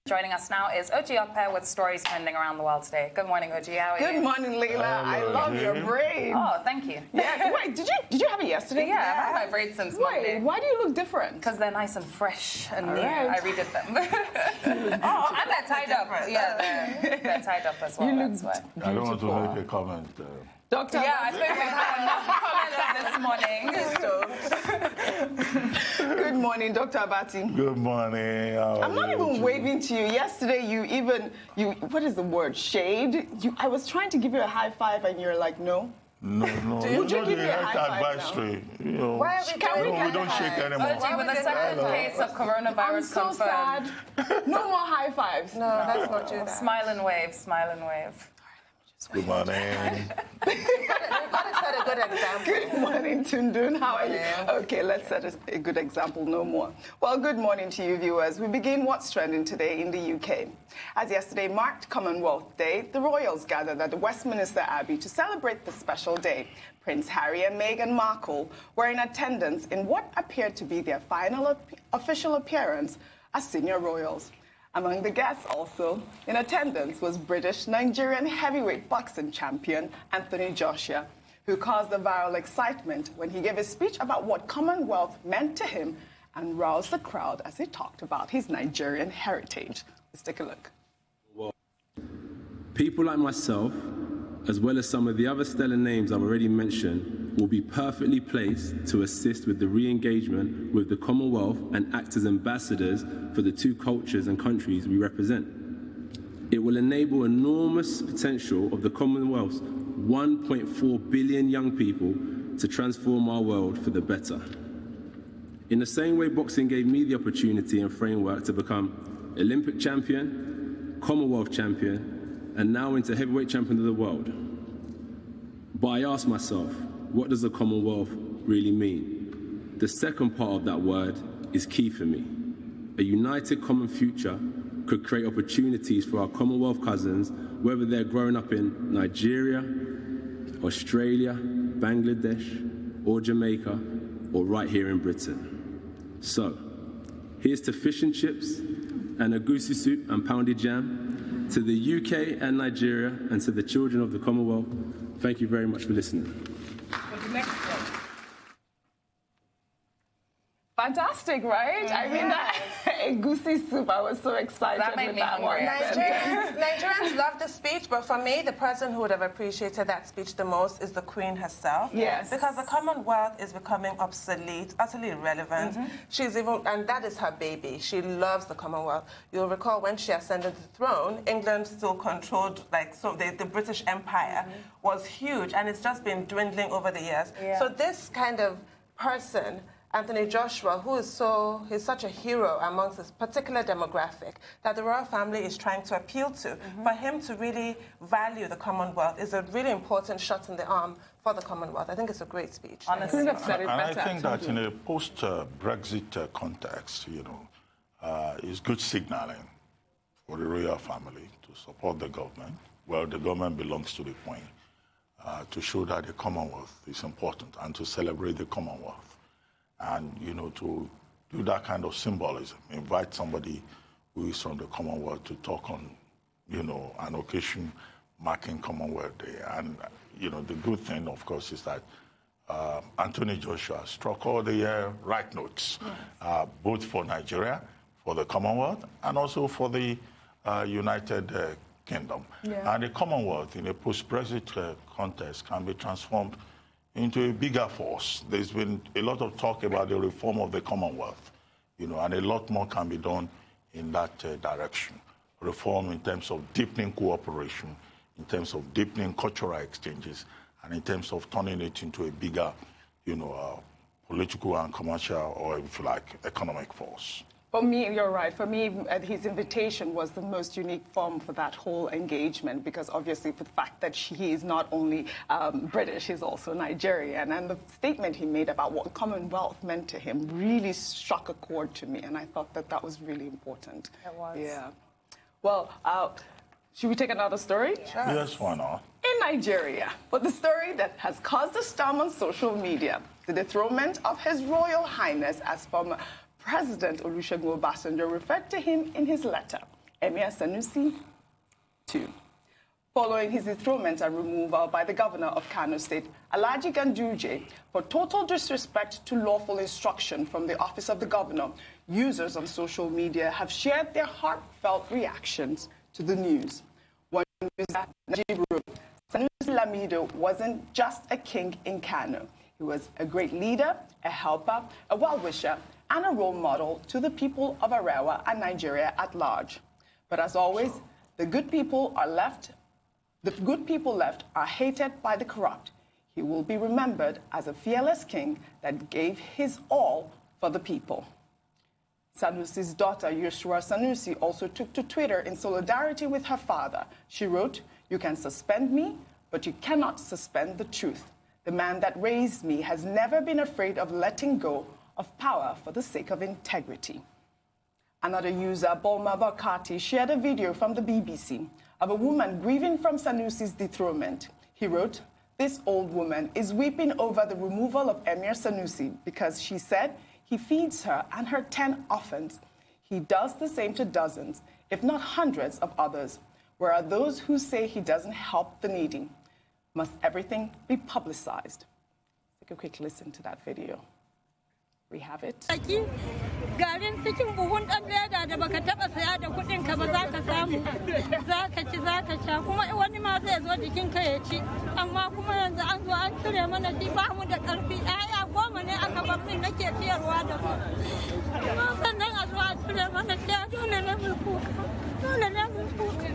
Joining us now is Okpe with stories trending around the world today. Good morning, Oji. How are you? Good morning, Leila. I love your braids. Oh, thank you. Yes. Wait, did you have it yesterday? Yeah, I've had my braids since Monday. Why do you look different? Because they're nice and fresh and new. Right. I redid them. Oh, and they're tied up. Yeah, they're tied up as well. That's why. I don't want to make a comment. Doctor. Yeah, I think we've had enough comments this morning. Good morning, Dr. Abati. Good morning. I'm not even waving to you. Yesterday, you what is the word? Shade? I was trying to give you a high five, and you're like, no. No. Would you give me a high five advisory? now? You know, Why are we we don't shake anymore. Oji, with the second case of coronavirus I'm so confirmed. sad. No more high fives. No, let's not do that. Smile and wave, smile and wave. Good morning. We've got to set a good example. Good morning, Tundun. How are you? Okay, let's set a good example, no more. Well, good morning to you, viewers. We begin what's trending today in the UK. As yesterday marked Commonwealth Day, the royals gathered at the Westminster Abbey to celebrate the special day. Prince Harry and Meghan Markle were in attendance in what appeared to be their final official appearance as senior royals. Among the guests also in attendance was British-Nigerian heavyweight boxing champion Anthony Joshua, who caused a viral excitement when he gave a speech about what Commonwealth meant to him and roused the crowd as he talked about his Nigerian heritage. Let's take a look. Well, people like myself, as well as some of the other stellar names I've already mentioned, will be perfectly placed to assist with the re-engagement with the Commonwealth and act as ambassadors for the two cultures and countries we represent. It will enable enormous potential of the Commonwealth's 1.4 billion young people to transform our world for the better. In the same way boxing gave me the opportunity and framework to become Olympic champion, Commonwealth champion, and now into heavyweight champion of the world. But I asked myself, what does the Commonwealth really mean? The second part of that word is key for me. A united common future could create opportunities for our Commonwealth cousins, whether they're growing up in Nigeria, Australia, Bangladesh, or Jamaica, or right here in Britain. So, here's to fish and chips and a goosey soup and pounded jam, to the UK and Nigeria, and to the children of the Commonwealth. Thank you very much for listening. Fantastic, right? I mean, that a goosey soup. I was so excited. That made me hungry. Nigerians love the speech, but for me, the person who would have appreciated that speech the most is the Queen herself. Yes. Because the Commonwealth is becoming obsolete, utterly irrelevant. She's even, and that is her baby. She loves the Commonwealth. You'll recall when she ascended the throne, England still controlled, the British Empire was huge, and it's just been dwindling over the years. Yeah. So this kind of person, Anthony Joshua, he's such a hero amongst this particular demographic that the royal family is trying to appeal to. For him to really value the Commonwealth is a really important shot in the arm for the Commonwealth. I think it's a great speech. Honestly. And I think that in a post-Brexit context, it's good signaling for the royal family to support the government. Well, the government belongs to the Queen, to show that the Commonwealth is important and to celebrate the Commonwealth. And, to do that kind of symbolism, invite somebody who is from the Commonwealth to talk on, an occasion marking Commonwealth Day. And, the good thing, of course, is that Anthony Joshua struck all the right notes, both for Nigeria, for the Commonwealth, and also for the United Kingdom. Yeah. And the Commonwealth, in a post-Brexit context, can be transformed into a bigger force. There's been a lot of talk about the reform of the Commonwealth, and a lot more can be done in that direction. Reform in terms of deepening cooperation, in terms of deepening cultural exchanges, and in terms of turning it into a bigger, political and commercial, or if you like, economic force. For me, you're right. For me, his invitation was the most unique form for that whole engagement, because obviously for the fact that he is not only British, he's also Nigerian. And the statement he made about what Commonwealth meant to him really struck a chord to me. And I thought that was really important. It was. Yeah. Well, should we take another story? Sure. Yes, why not? In Nigeria, but the story that has caused a storm on social media, the dethronement of His Royal Highness as former President Olusegun Obasanjo referred to him in his letter. EmirSanusi, 2. Following his dethronement and removal by the governor of Kano State, Alhaji Ganduje, for total disrespect to lawful instruction from the office of the governor, users on social media have shared their heartfelt reactions to the news. One user, Najib wrote, Sanusi Lamido wasn't just a king in Kano. He was a great leader, a helper, a well-wisher, and a role model to the people of Arewa and Nigeria at large. But as always, the good people left are hated by the corrupt. He will be remembered as a fearless king that gave his all for the people. Sanusi's daughter, EmirSanusi, also took to Twitter in solidarity with her father. She wrote, "You can suspend me, but you cannot suspend the truth. The man that raised me has never been afraid of letting go of power for the sake of integrity." Another user, Bolma Bakati, shared a video from the BBC of a woman grieving from Sanusi's dethronement. He wrote, "This old woman is weeping over the removal of EmirSanusi because she said he feeds her and her 10 orphans. He does the same to dozens, if not hundreds of others. Where are those who say he doesn't help the needy? Must everything be publicized?" Take a quick listen to that video. We have it. Garin cikin buhun dan leda da baka taba saya da kudin ka ba za ka samu, za ka ci za ka sha, kuma wani ma zai zo jikin ka ya ci, amma kuma yanzu an zo an cire mana shi ba mu da karfi. Aya goma ne aka bar min nake ciyarwa da su, kuma sannan a zo a cire mana shi, dole ne mu kuka, dole ne mu kuka.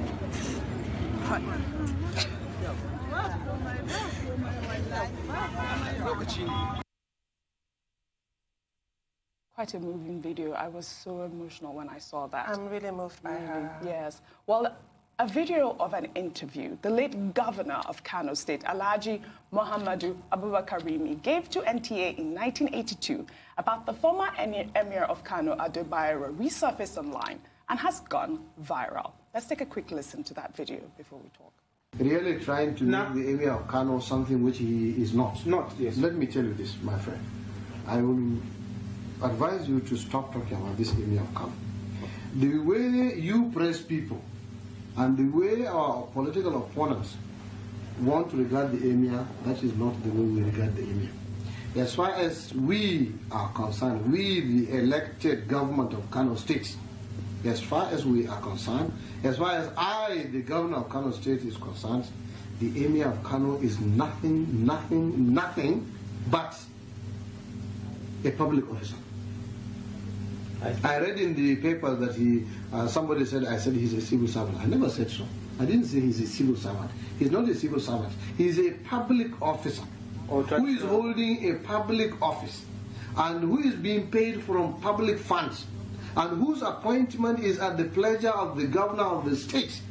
Quite a moving video. I was so emotional when I saw that. I'm really moved by her. Yes. Well, a video of an interview the late governor of Kano State, Alhaji Muhammadu Abubakarimi, gave to NTA in 1982 about the former Emir of Kano, Adebayo, resurfaced online and has gone viral. Let's take a quick listen to that video before we talk. Really trying to make the Emir of Kano something which he is not. Yes. Let me tell you this, my friend. I will advise you to stop talking about this Emir of Kano. The way you press people and the way our political opponents want to regard the Emir, that is not the way we regard the Emir. As far as we are concerned, we the elected government of Kano State, as far as we are concerned, as far as I, the governor of Kano State, is concerned, the Emir of Kano is nothing but a public officer. I read in the paper that somebody said, I said he's a civil servant. I never said so. I didn't say he's a civil servant. He's not a civil servant. He's a public officer who is holding a public office and who is being paid from public funds and whose appointment is at the pleasure of the governor of the state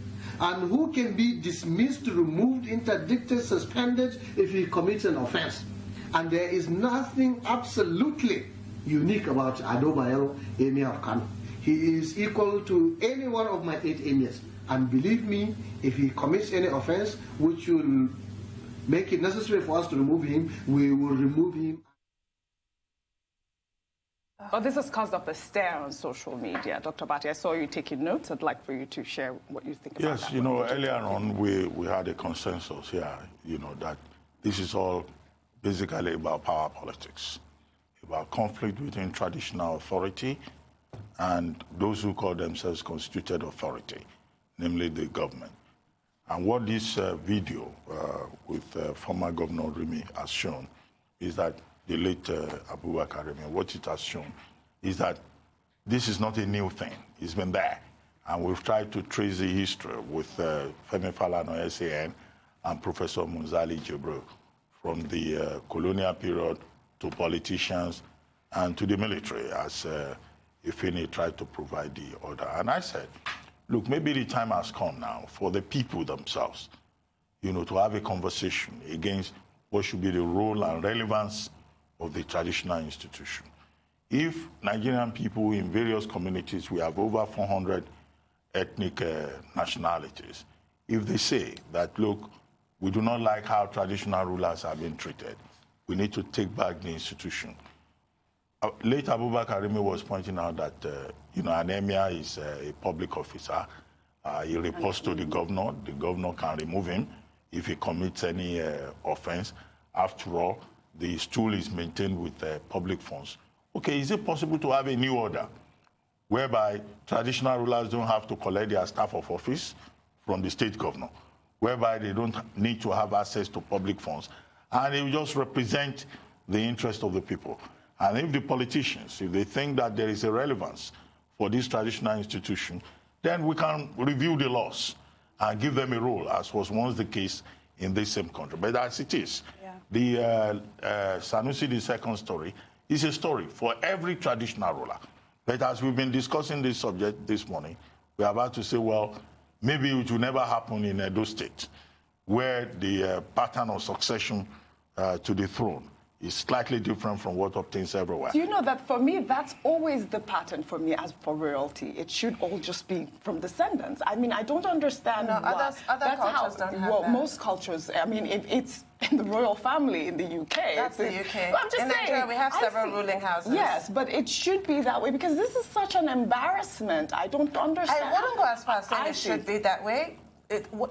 and who can be dismissed, removed, interdicted, suspended if he commits an offense. And there is nothing absolutely unique about Adebayo, Emir of Kano. He is equal to any one of my 8 emirs. And believe me, if he commits any offense which will make it necessary for us to remove him, we will remove him. Well, this has caused up a stir on social media. Dr. Bati, I saw you taking notes. I'd like for you to share what you think about that. Yes, you know, earlier on we had a consensus here, you know, that this is all basically about power politics, about conflict between traditional authority and those who call themselves constituted authority, namely the government. And what this video with former Governor Rimi has shown is that the late Abubakar Rimi, what it has shown is that this is not a new thing. It's been there. And we've tried to trace the history with Femi Falana, SAN, and Professor Munzali Jibro, from the colonial period to politicians and to the military, as Ifeni tried to provide the order. And I said, look, maybe the time has come now for the people themselves, you know, to have a conversation against what should be the role and relevance of the traditional institution. If Nigerian people in various communities, we have over 400 ethnic nationalities, if they say that, look, we do not like how traditional rulers are being treated, we need to take back the institution. Late Abubakar Rimi was pointing out that, you know, an emir is a public officer, He reports to the governor can remove him if he commits any offense. After all, the stool is maintained with public funds. Okay, is it possible to have a new order whereby traditional rulers don't have to collect their staff of office from the state governor, whereby they don't need to have access to public funds, and they will just represent the interest of the people? And if the politicians, if they think that there is a relevance for this traditional institution, then we can review the laws and give them a role, as was once the case in this same country. But as it is, the Sanusi II story is a story for every traditional ruler. But as we've been discussing this subject this morning, we're about to say, well, maybe it will never happen in Edo State, where the pattern of succession to the throne is slightly different from what obtains everywhere. Do you know that for me, that's always the pattern for me as for royalty? It should all just be from descendants. I mean, I don't understand why. Other cultures don't have well, that. most cultures, I mean, if it's in the royal family in the UK. That's the UK. I'm just saying. Nigeria, we have several ruling houses. Yes, but it should be that way because this is such an embarrassment. I don't understand. I wouldn't go as far as saying it should be that way.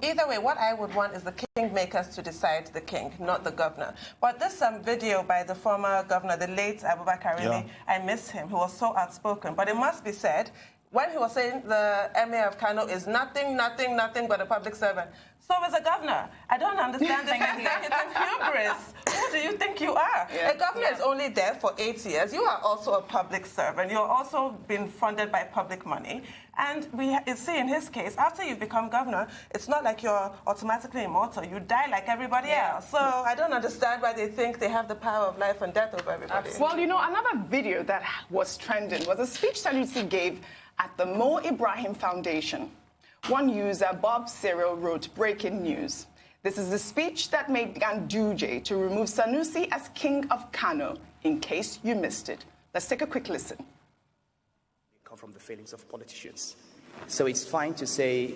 Either way, what I would want is the kingmakers to decide the king, not the governor. But this video by the former governor, the late Abubakar Rimi, I miss him, who was so outspoken. But it must be said, when he was saying the Emir of Kano is nothing but a public servant, so is a governor. I don't understand this executive hubris. Who do you think you are? A governor is only there for 8 years. You are also a public servant. You're also being funded by public money. And we see in his case, after you've become governor, it's not like you're automatically immortal. You die like everybody else. So I don't understand why they think they have the power of life and death over everybody. Well, you know, another video that was trending was a speech Sanusi gave at the Mo Ibrahim Foundation. One user, Bob Cyril, wrote, "Breaking news. This is the speech that made Ganduje to remove Sanusi as king of Kano, in case you missed it." Let's take a quick listen. Come from the failings of politicians. So it's fine to say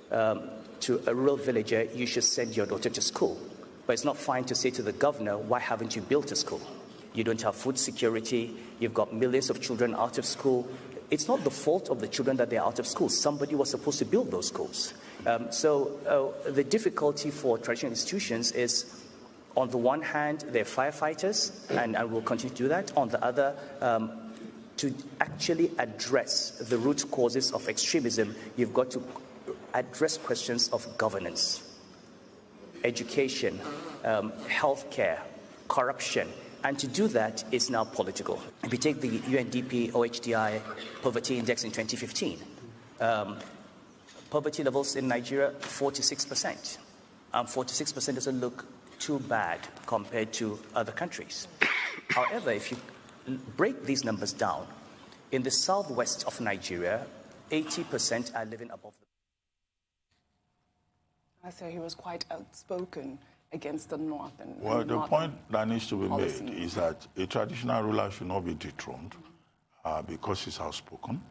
to a rural villager, you should send your daughter to school. But it's not fine to say to the governor, why haven't you built a school? You don't have food security. You've got millions of children out of school. It's not the fault of the children that they're out of school. Somebody was supposed to build those schools. So the difficulty for traditional institutions is, on the one hand, they're firefighters, and will continue to do that. On the other, to actually address the root causes of extremism, you've got to address questions of governance, education, healthcare, corruption. And to do that is now political. If you take the UNDP OHDI Poverty Index in 2015, poverty levels in Nigeria, 46%. 46% doesn't look too bad compared to other countries. However, if you break these numbers down, in the southwest of Nigeria, 80% are living above the... I say he was quite outspoken against the north. Well, the point that needs to be made is that a traditional ruler should not be dethroned because he's outspoken,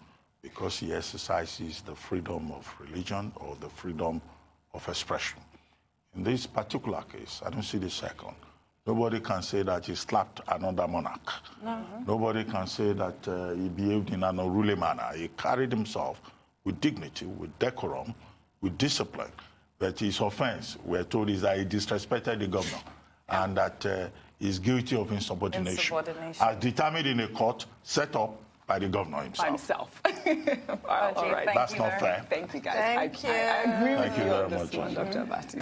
because he exercises the freedom of religion or the freedom of expression. In this particular case, I don't see the second. Nobody can say that he slapped another monarch. Nobody can say that he behaved in an unruly manner. He carried himself with dignity, with decorum, with discipline. But his offense, we're told, is that he disrespected the governor and that he's guilty of insubordination. As determined in a court set up by the governor himself. By himself. All right. That's not fair. Thank you, guys. Thank you. I agree with you very on this much, one, Dr. Abati.